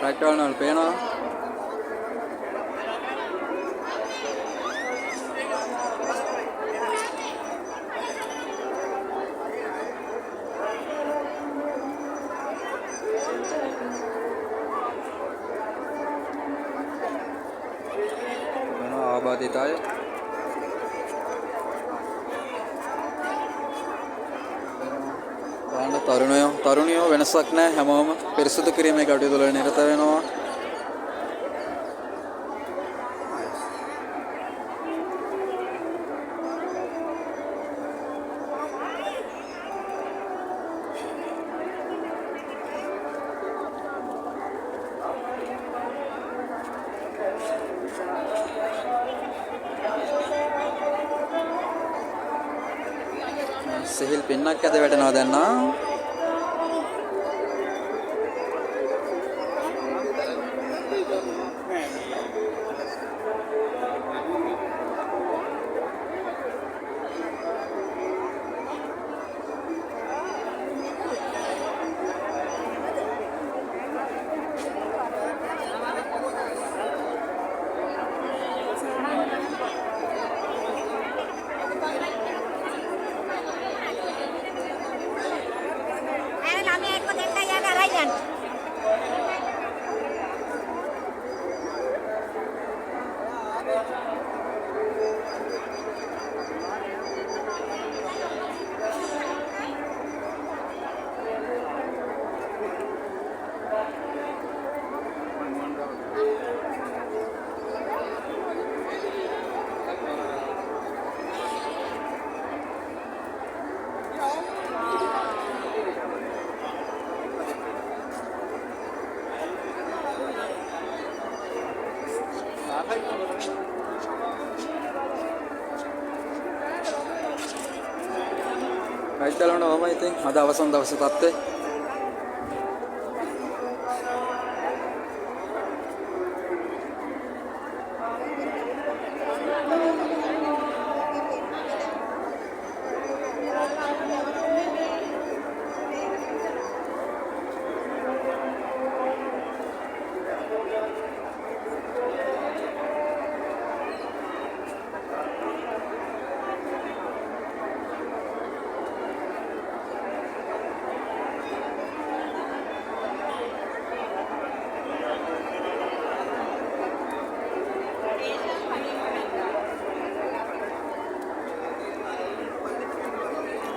Right වල පේනවා. ආබාධිත අය තරුණයෝ වෙනසක් නැහැ. හැමෝම පිරිසුදු කිරීමේ කටයුතු වල නිරත වෙනවා. සිහිල් පින්නක් ඇද වැටෙනවා දැන් නා. රයිට් වල නෝමයි ඉතින් අද අවසන් දවසේ තත්ත්වය.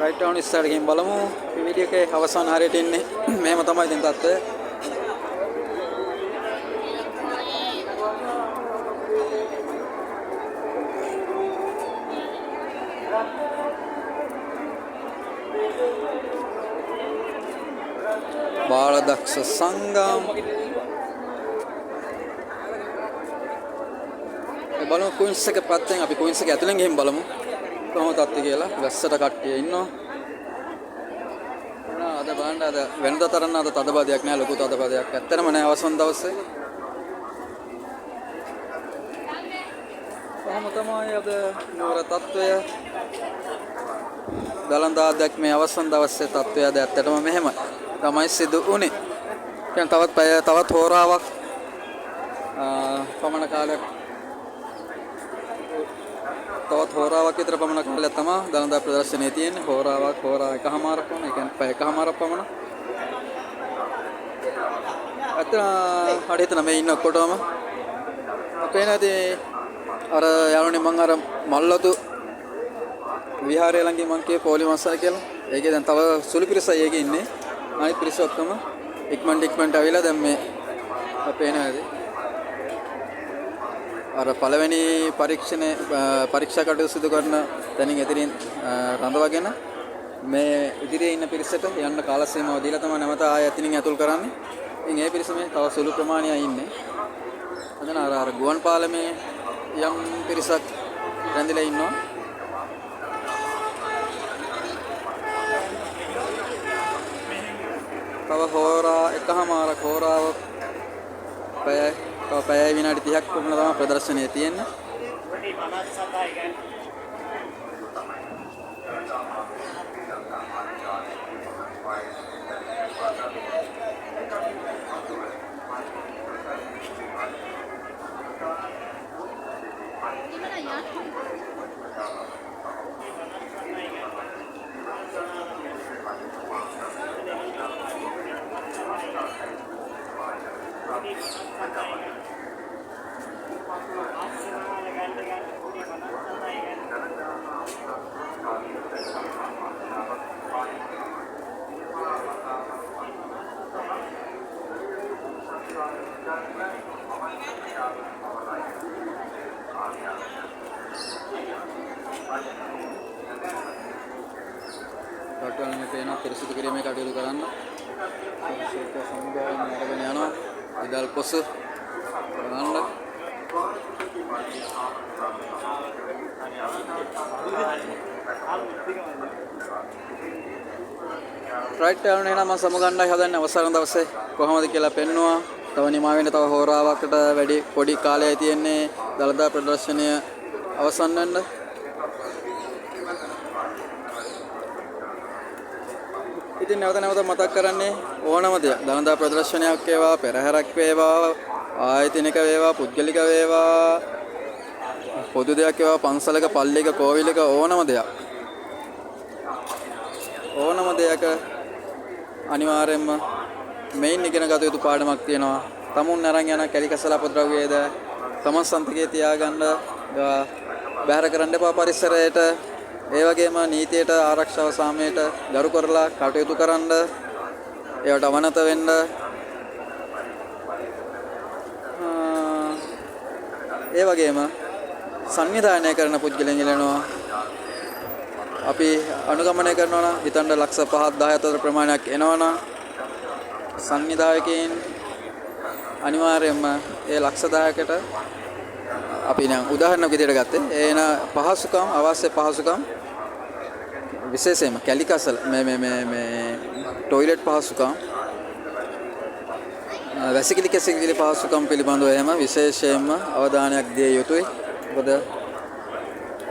රයිට් ටවුන් ඉස්සරහට ගිහින් බලමු. මේ වීඩියෝ එකේ අවසාන හරියට ඉන්නේ. මෙහෙම තමයි දැන් තත්ත්වය. බාලදක්ෂ සංගම් බලමු කුයින්ස් එක පැත්තෙන් අපි කුයින්ස් එක ඇතුලෙන් ගිහින් බලමු කොහොමද තත්ත්වය කියලා. වැස්සට කට්ටිය ඉන්නවා. අද බලන්න අද වෙනදා තරම් අද තදබදයක් නෑ. ලොකු තදබදයක් ඇත්තටම නෑ අවසන් දවසේ. කොහොම තමයි අද නුවර තත්ත්වය. දලන්දා දැක්මේ අවසන් දවසේ තත්ත්වය අද ඇත්තටම මෙහෙම තමයි සිදු වුනේ. දැන් තවත් හෝරාවක් පමණ කාලයක් තවත් හෝරාවක් විතර පමණ කාලයක් තමයි දලන්දා ප්‍රදර්ශනයේ තියෙන්නේ. හෝරා එකමාරක් පමණ. ඒ කියන්නේ පැය එකමාරක් පමණ. අතන හරියට නම් මේ ඉන්න ඔක්කොටම අපේ නැති අර යාළුවනේ මං අර මල්ලතු විහාරය ළඟින් මං කියේ පොලි මස්සයි කියලා. ඒකේ දැන් තව සුළු පිරිසයි ඒකේ ඉන්නේ. අනිත් පිරිස ඔක්කොම ඉක්මනට ආවිලා දැන් මේ අපේ නැති අර පළවෙනි පරීක්ෂා කටයුතු සිදු කරන තැනින් ඉදිරියෙන් රඳවගෙන මේ ඉදිරියේ ඉන්න පිරිසට යන්න කාල සීමාව දීලා තමයි නැවත ආයෙ එතනින් ඇතුල් කරන්නේ. ඉතින් ඒ පිරිස මේ තව සුළු ප්‍රමාණයක් ඉන්නේ. අදන අර ගුවන් පාලමේ යම් පිරිසක් රැඳිලා ඉන්නවා. තව හෝරා එකමාරක් හෝරාවක් පැය විනාඩි 30ක් පමණ තමයි ප්‍රදර්ශනයේ තියෙන්නේ. රටවලින් පේන පිරිසිදු කිරීමේ කටයුතු කරන්න. ශිල්ප සමුදායන් අරගෙන යනවා. ඉදල් පොස ගන්න. රයිට් යන එන මම සමුගන්නයි හදන්නේ අවසාන දවසේ කොහොමද කියලා පෙන්නවා. තව නිමා වෙන්න තව හෝරාවකට වැඩි පොඩි කාලයයි තියෙන්නේ දළදා ප්‍රදර්ශනය අවසන් වෙන්න. ඉතින් නැවත මතක් කරන්නේ ඕනම දෙයක් දළදා ප්‍රදර්ශනයක් වේවා පෙරහැරක් වේවා ආයතනික වේවා පුද්ගලික වේවා පොදු දෙයක් වේවා පන්සලක පල්ලියක කෝවිලක ඕනම දෙයක අනිවාර්යයෙන්ම මේන් ඉගෙන ගත යුතු පාඩමක් තියෙනවා. තමුන් අරන් යන කැලිකසල අපද්‍රව්‍යයේද තමන් සන්තකයේ තියාගන්න බැහැර කරන්න එපා පරිසරයට. ඒ වගේම නීතියට ආරක්ෂාව සාමයට ගරු කරලා කටයුතු කරන්න. ඒවට අවනත වෙන්න. ඒ වගේම සංවිධානය කරන පුද්ගලයන් ඉලනවා. අපි අනුගමනය කරනවා නම් හිතන්න ලක්ෂ 5 10 අතර ප්‍රමාණයක් එනවනම් සංවිධායකයන් අනිවාර්යයෙන්ම ඒ ලක්ෂ 10කට අපි නම් උදාහරණයක් විදිහට ගත්තේ එන පහසුකම් අවශ්‍ය පහසුකම් විශේෂයෙන්ම කැලිකසල මේ টয়ලට් පහසුකම් වැසිකිලි කැසිකිලි පහසුකම් පිළිබඳව එහෙම විශේෂයෙන්ම අවධානයක් දිය යුතුයි. මොකද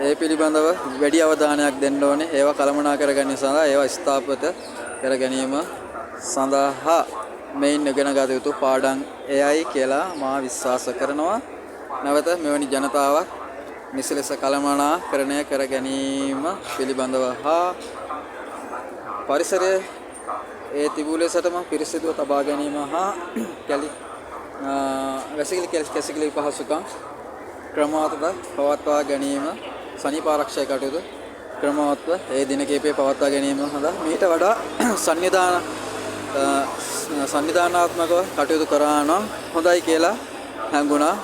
ඒ පිළිබඳව වැඩි අවධානයක් දෙන්න ඕනේ. ඒවා කළමනාකර ගැනීම සඳහා ඒවා ස්ථාපිත කර ගැනීම සඳහා මේන් ඉගෙන ගත යුතු පාඩම් එයයි කියලා මා විශ්වාස කරනවා. නැවත මෙවැනි ජනතාවක් නිසලස කළමනාකරණය කර ගැනීම පිළිබඳව හා පරිසරයේ ඒ තිබූ ලෙසටම පිරිසිදුව තබා ගැනීම හා වැසිකිලි කැසිකිලි පහසුකම් ක්‍රමවත්ව පවත්වා ගැනීම සනීප ආරක්ෂා කටයුතු ක්‍රමවත්ව ඒ දින කිහිපේ පවත්වා ගැනීම සඳහා මීට වඩා සංවිධානාත්මකව කටයුතු කරා නම් හොඳයි කියලා හැඟුණා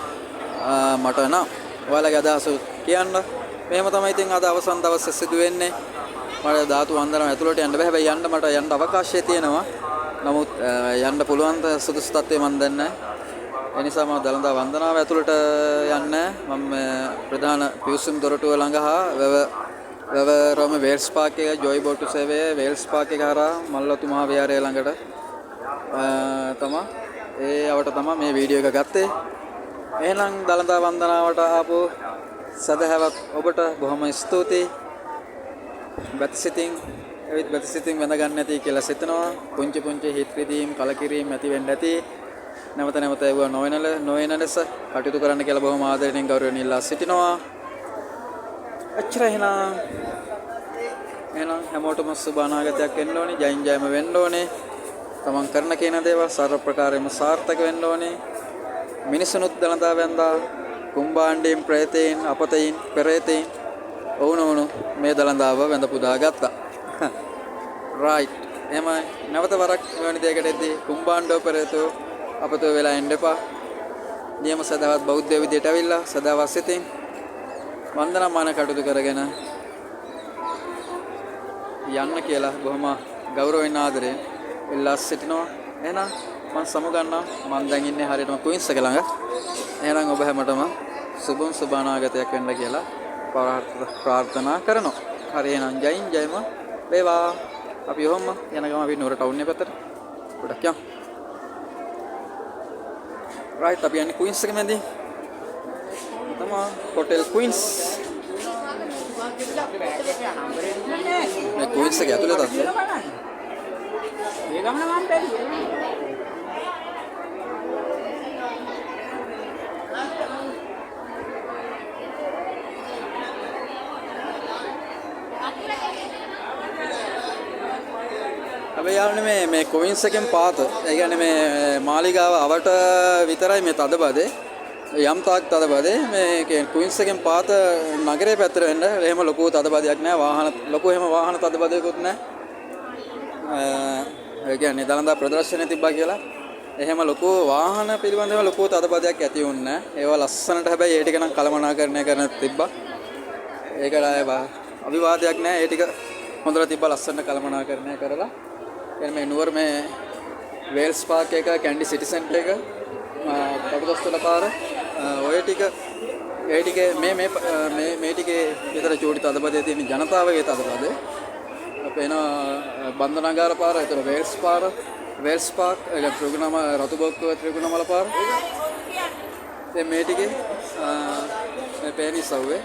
මට නම්. ඔයාලගේ අදහස කියන්න. මෙහෙම තමයි ඉතින් අද අවසන් දවසේ සිදු වෙන්නේ. මට ධාතු වන්දනාව ඇතුළට යන්න බෑ. හැබැයි මට යන්න අවකාශය තියෙනවා. නමුත් යන්න පුළුවන් සුදුසු තත්ත්වෙ මන් දන්නේ නැහැ. ඒ නිසා මම දළදා වන්දනාව ඇතුළට යන්න මම ප්‍රධාන පිවිසුම් දොරටුව ළඟ හා වැවරම වේල්ස් පාක් එක ජොයි බෝට් සේවය වේල්ස් පාක් එක හරහා මල්වතු මහා විහාරය ළඟට තමයි මේ වීඩියෝ එක ගත්තේ. එහෙනම් දළදා වන්දනාවට ආපු සදහැවත් ඔබට බොහොම ස්තුතියි. බැතිසිතින් වැඳ ගන්න ඇති කියලා සිතනවා. පුංචි හිත් රිදීම් කලකිරීම ඇති වෙන්න ඇති. නැවත ඒව නොවන ලෙස කටයුතු කරන්න කියලා බොහොම ආදරයෙන් ගෞරවයෙන් ඉල්ලා සිටිනවා. අච්චර එහෙනම් හැමෝටම සුබ අනාගතයක් වෙන්න ඕනේ. ජයින් ජයම වෙන්න ඕනේ. තමන් කරන කියන දේවල් සර්ව ප්‍රකාරයෙන්ම සාර්ථක වෙන්න ඕනේ. මිනිසුනුත් දළදා වැන්දා කුම්භාණ්ඩයෙන් ප්‍රේතයෙන් අපතයින් පෙරේතයින් ඔවුනොවුණු මේ දළදාව වැඳ පුදා ගත්තා. රයිට්. එහෙමයි. නැවත වරක් මෙවැනි දෙයකට එද්දී කුම්භාණ්ඩෝ පෙරේතෝ අපතෝ වෙලා එන්න එපා. නියම සදාවත් බෞද්ධ විදියට ඇවිල්ලා සදාවත් සිතින් වන්දනාමාන කටයුතු කරගෙන යන්න කියලා බොහොම ගෞරවයෙන් ආදරයෙන් ඉල්ලා සිටිනවා. එහෙනම් මම සමුගන්නවා. මම දැන් ඉන්නේ හරියටම ක්වීන්ස් එක ළඟ. එහෙනම් ඔබ හැමතෙම සුබ අනාගතයක් වෙන්න කියලා ප්‍රාර්ථනා කරනවා. හරි එහෙනම් ජයින් ජයම වේවා. අපි ඔහොම යන ගම අපි නුවර ටවුන් එක පැත්තට පොඩක් යමු. රයිට් අපි යන්නේ ක්වීන්ස් එක මැදදී. තමයි හොටෙල් ක්වීන්ස්. මේ ක්වීන්ස් එක ඇතුලේ තත්ත්වය. මේ ගමන මම බැලුවේ. හැබැයි මේ ක්වීන්ස් එකෙන් පාත. ඒ කියන්නේ මේ මාලිගාව අවට විතරයි මේ තදබදේ. යම් තාක් තදබදේ මේ ක්වීන්ස් එකෙන් පාත නගරේ පැත්තට වෙන්න එහෙම ලොකු තදබදයක් නැහැ. එහෙම වාහන තදබදයක්වත් නැහැ. ඒ කියන්නේ දළදා ප්‍රදර්ශනය තිබ්බා කියලා එහෙම ලොකු වාහන පිළිබඳව ලොකු තදබදයක් ඇති වුණේ නැහැ. ඒවා ලස්සනට හැබැයි ඒ ටික නම් කළමනාකරණය කරන තිබ්බා. ඒකට ආයේ අවිවාදයක් නැහැ. ඒ ටික හොඳට තිබ්බා ලස්සනට කළමනාකරණය කරලා. එන්න මේ නුවර මේ වේල්ස් පාක් එක, කැන්ඩි සිටි සෙන්ටර් එක, කටුකොස්තල පාර ඔය ටික ඒ ටිකේ මේ ටිකේ විතර චූටි තදබදේ තියෙන ජනතාවගේ තදබදේ. අපේන බන්ධනාගාර පාර, ඒතර වේල්ස් පාර, වේල්ස් පාක්, ඒක ත්‍රිකුණම රතුබොක්කුව ත්‍රිකුණමල පාර. දැන් මේ ටිකේ මේ පේනිසව්වේ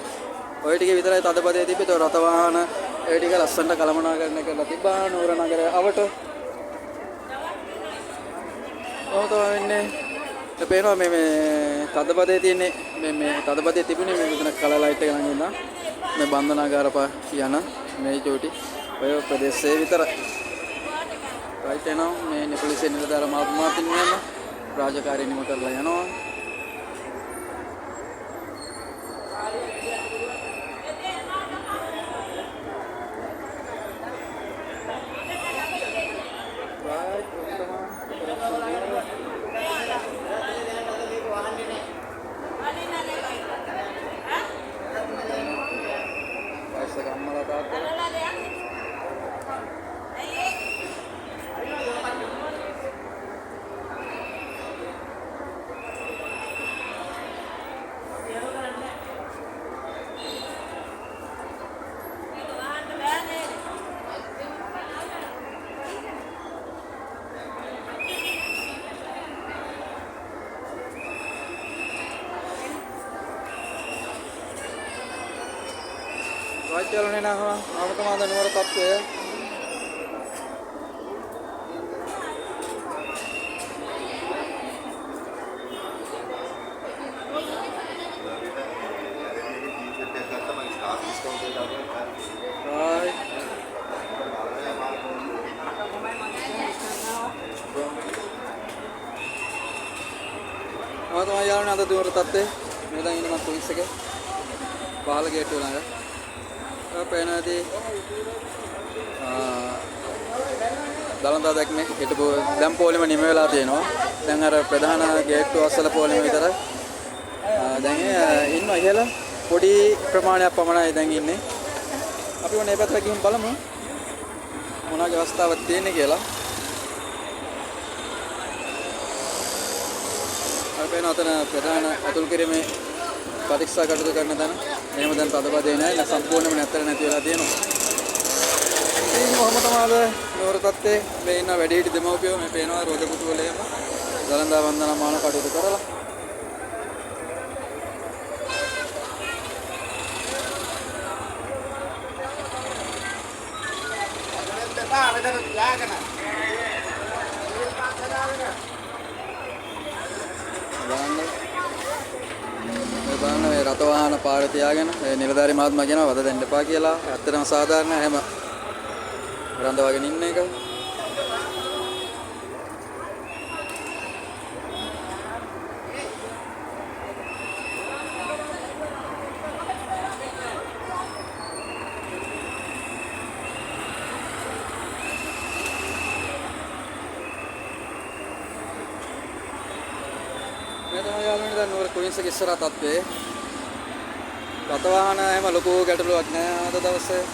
ඔය ටිකේ විතරයි තදබදේ තිබ්බේ. ඒතර රත වාහන ඒ ටික ලස්සනට කළමනාකරණය කරලා තිබ්බා නුවර නගරය අවට. ඔතන පේනවා මේ තදබදේ තියෙන්නේ මේ තදබදේ තිබුණේ මේ මෙතන කලර් ලයිට් එක නම් ඉන්නා මේ බන්ධනාගාර යන මේ චෝටි ඔය ප්‍රදේශයේ විතරයි. රයිට් එනවා මේ පොලිසිය නිලධාර මාතුමාතින් යන රාජකාරී නිම කරලා යනවා. वाच्यलने ना हो आमतमाद नुवर तत्वे आमतमाद यार ना तो नुवर तत्वे मेरा इन्हें मत कोई सके बाहर गेट वाला है පේනදී දලන්දා දැක්මේ හිටපු දැන් පොලිම නිම වෙලා තියෙනවා. දැන් අර ප්‍රධාන ගේට්ටුව අසල පොලිම විතරයි. දැන් ඉන්න ඉහළ පොඩි ප්‍රමාණයක් පමණයි දැන් ඉන්නේ. අපි මොනේ පැත්තට ගිහින් බලමු මොනවාගේ අවස්ථාවක් තියෙන්නේ කියලා. අර පේන අතන ප්‍රධාන අතුල් කිරීමේ පරීක්ෂා කටයුතු කරන තැන එහෙම දැන් තදබදේ නැහැ සම්පූර්ණයෙන්ම නැත්තර නැති වෙලා තියෙනවා. ඉතින් කොහොම තමයි නුවර තත්තේ මේ ඉන්න වැඩිහිටි දෙමව්පියෝ මේ පේනවා රෝද පුතු වල එහෙම දලන්දා වන්දනා මාන කටයුතු කරලා බලන්න මේ රත වාහන පාර තියාගෙන ඒ නිලධාරී මහත්මයා කියනවා වද දෙන්න එපා කියලා. ඇත්තටම සාධාරණ හැම රඳවාගෙන ඉන්න එක. මේ තමයි යාළුවනේ දැන් නුවර කුයින්ස් එක ඉස්සරහ තත්ත්වේ. රත වාහන එහෙම ලොකු ගැටලුවක් නෑ අද දවසේ.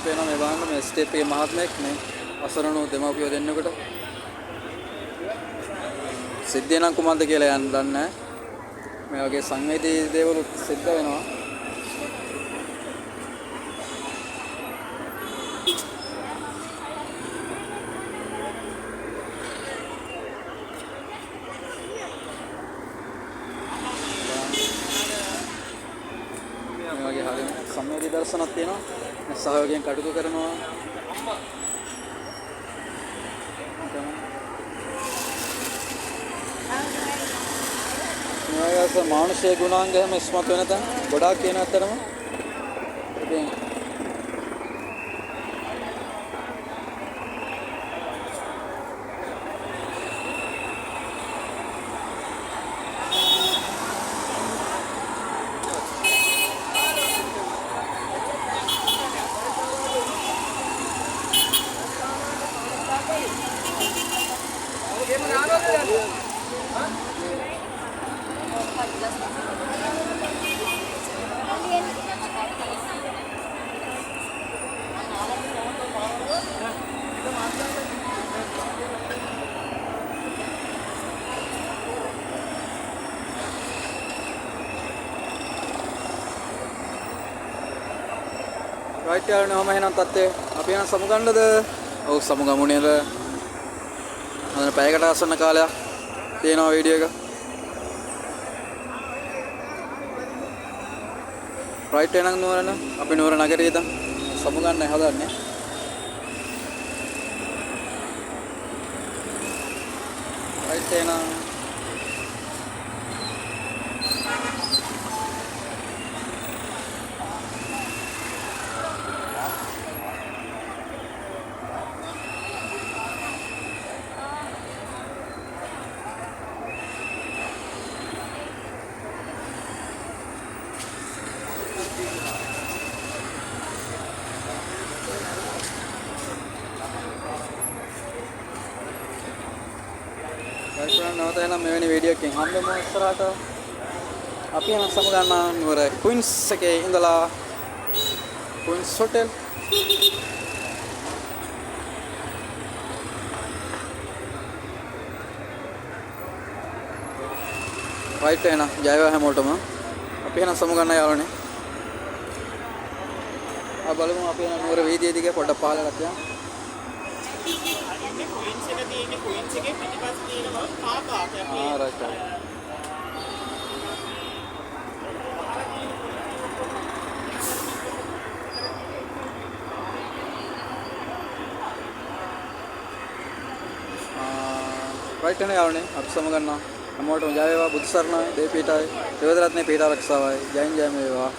පේනවා මේ බලන්න මේ ස්ටේප් එකේ මහත්මයෙක් මේ අසරණෝ දෙමව්පියෝ දෙන්නෙකුට සිද්ධිය නම් කුමක්ද කියලා යන්න දන්නේ නැහැ. මේ වගේ සංවේදී දේවලුත් සිද්ධ වෙනවා. මේ වගේ හරියට සංවේදී දර්ශනක් තියෙනවා. සහයෝගයෙන් කටයුතු කරනවා. මේක මානුෂික ගුණාංග හැම ඉස්මතු වෙන තැන ගොඩාක් කියන අතරම ඉතින් රයිට් යාළුවනේ ඔහම එහෙනම් තත්ත්වය අපි යන සමුගන්නද? ඔව් සමුගමු නේද? අද පැයකට ආසන්න කාලයක් තියෙනවා වීඩියෝ එක. රයිට් එනං නුවරන අපි නුවර නගරේ ඉඳන් සමුගන්නයි හදන්නේ. රයිට් එනං නැවත එනම් මෙවැනි වීඩියෝ එකකින් හම්බෙමු ඉස්සරහට. අපි යන සමුගන්නා නුවර ක්වීන්ස් එකේ ඉඳලා ක්වීන්ස් හොටෙල් රයිට් එන ජය වේවා හැමෝටම. අපි යන සමුගන්නා යාළුවනේ. බලමු අපි යන නුවර වීදියේ දිගේ පොඩ්ඩක් පහළට යන්න. Queens එකේ පිටිපස්සේ තියෙනවා car park එකක්. රයිට්. රයිට් නේ යාළුවනේ අපි සමුගන්නවා. හැමෝටම ජය වේවා. බුද්ධ සරණයි. දේ පීඨයි. දේවදරත්නේ පීඨ ආරක්ෂාවයි. ජයෙන් ජයම වේවා.